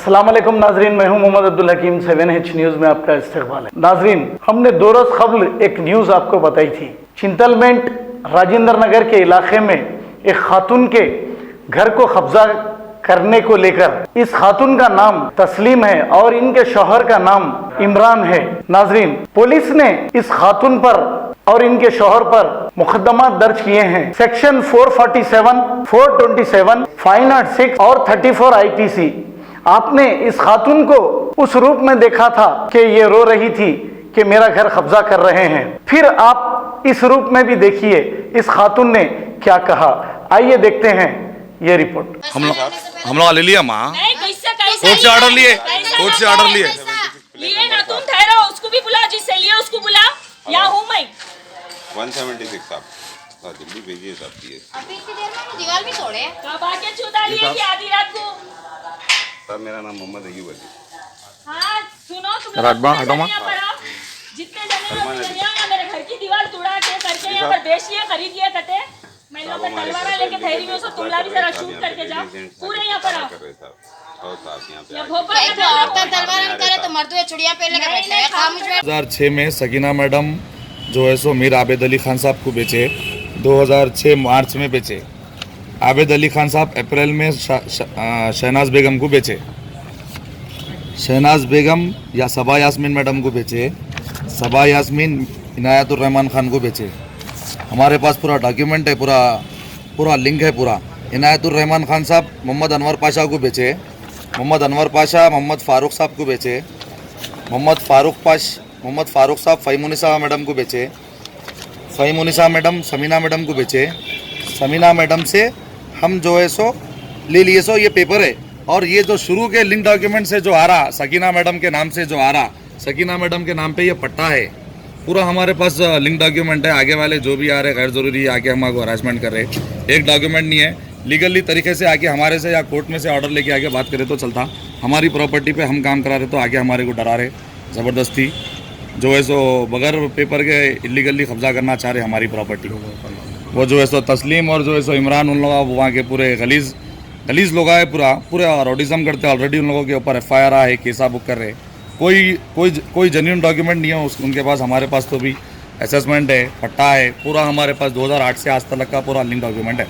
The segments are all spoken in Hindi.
अस्सलाम वालेकुम नाजरीन, मैं हूं मोहम्मद अब्दुल हकीम। 7H न्यूज़ में आपका इस्तकबाल है। नाजरीन, हमने 2 रोज़ कबल एक न्यूज़ आपको बताई थी। चिंतलमेंट राजेंद्र नगर के इलाके में एक खातून के घर को कब्जा करने को लेकर, इस खातून का नाम तस्लीम है और इनके शौहर का नाम इमरान है। नाजरीन, पुलिस ने इस खातून पर और इनके शौहर पर मुकदमा दर्ज किए हैं। सेक्शन 447, 427, 506 और 34 IPC। आपने इस खातून को उस रूप में देखा था कि ये रो रही थी कि मेरा घर कब्जा कर रहे हैं। फिर आप इस रूप में भी देखिए इस खातून ने क्या कहा। आइए देखते हैं ये रिपोर्ट। हम लोग ले लिया माँ, कोर्ट से ऑर्डर लिए, कोर्ट से ऑर्डर लिए ना। तुम ठहरो, उसको भी बुला, जिससे लिए उसको बुला। यहाँ हूँ मैं। 176 साहब दिल्ली भेजिए साहब। अभी इतनी देर में दीवार भी तोड़े। कब आके चुदा लिए कि आधी रात को? सर मेरा नाम मोहम्मद अयूब अली। हाँ सुनो, तुम राजबा हटो जितने जने या मेरे घर की दीवार तोड़ा के करके यहाँ पर बेच लिए, खरीद लिए कते। मैं लोग तलवार लेके ठहरी हुई, तुम भी जरा शूट करके जाओ पूरे यहाँ पर आओ। 2006 में सकीना मैडम जो है सो मीर आबिद अली खान साहब को बेचे। 2006 मार्च में बेचे। आबिद अली खान साहब अप्रैल में शहनाज बेगम को बेचे। शहनाज बेगम या सबा यास्मीन मैडम को बेचे। सबा यास्मीन इनायतुर रहमान खान को बेचे। हमारे पास पूरा डॉक्यूमेंट है, पूरा लिंक है पूरा। इनायतुर रहमान खान साहब मोहम्मद अनवर पाशा को बेचे। मोहम्मद अनवर पाशा मोहम्मद फ़ारूक साहब को बेचे। मोहम्मद फ़ारूक साहब फ़हीमुनिसा मैडम को बेचे। फ़हीमुनिसा मैडम समीना मैडम को बेचे। समीना मैडम से हम जो है सो ले लिए सो ये पेपर है। और ये जो शुरू के लिंक डॉक्यूमेंट से जो आ रहा, सकीना मैडम के नाम से जो आ रहा, सकीना मैडम के नाम पे ये पट्टा है। पूरा हमारे पास लिंक डॉक्यूमेंट है। आगे वाले जो भी आ रहे गैर ज़रूरी है आके हमको हरासमेंट कर रहे। एक डॉक्यूमेंट नहीं है। लीगली तरीके से आके हमारे से या कोर्ट में से ऑर्डर लेके आके बात करे तो चलता। हमारी प्रॉपर्टी पे हम काम करा रहे तो आके हमारे को डरा रहे ज़बरदस्ती जो है सो बगैर पेपर के इलीगली कब्जा करना चाह रहे हमारी प्रॉपर्टी। वो जो है सो तस्लीम और जो है सो इमरान, उन लोग वहाँ के पूरे गलीज लोग आए, पूरे रॉडिज़म करते। ऑलरेडी उन लोगों के ऊपर FIR है, केसा बुक कर रहे। कोई जेन्युइन डॉक्यूमेंट नहीं है उनके पास। हमारे पास तो भी असेसमेंट है, पट्टा है, पूरा हमारे पास 2008 से आज तक का पूरा लिंक डॉक्यूमेंट है।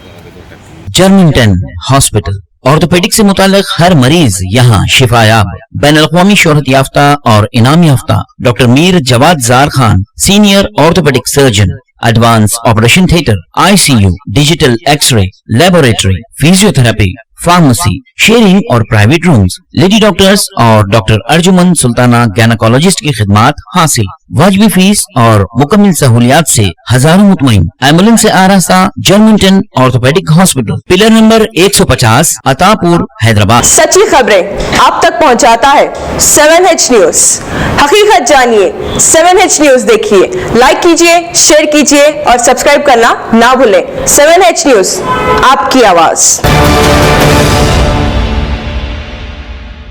जर्मिंगटन हॉस्पिटल ऑर्थोपेडिक से मुताल्लिक हर मरीज यहाँ शिफायाब। बैनुल-अक़वामी शोहरत याफ्ता और इनाम याफ्ता doctor Mir Jawad Zar Khan, senior orthopaedic surgeon, advance operation theatre, ICU, digital x-ray, laboratory, physiotherapy, pharmacy, sharing और प्राइवेट रूम्स, लेडी डॉक्टर्स और डॉक्टर अर्जुमन सुल्ताना गैनकोलॉजिस्ट की खिदमात हासिल। वाजिबी फीस और मुकम्मल सहूलियात से हजारों मुतमईन। एम्बुलेंस से आरास्ता Germington orthopaedic hospital, pillar number 150, Attapur, Hyderabad. सच्ची खबरें आप तक पहुंचाता है 7H न्यूज। हकीकत जानिए, 7H न्यूज देखिए, लाइक कीजिए, शेयर कीजिए और सब्सक्राइब करना ना भूलें। 7H न्यूज, आपकी आवाज।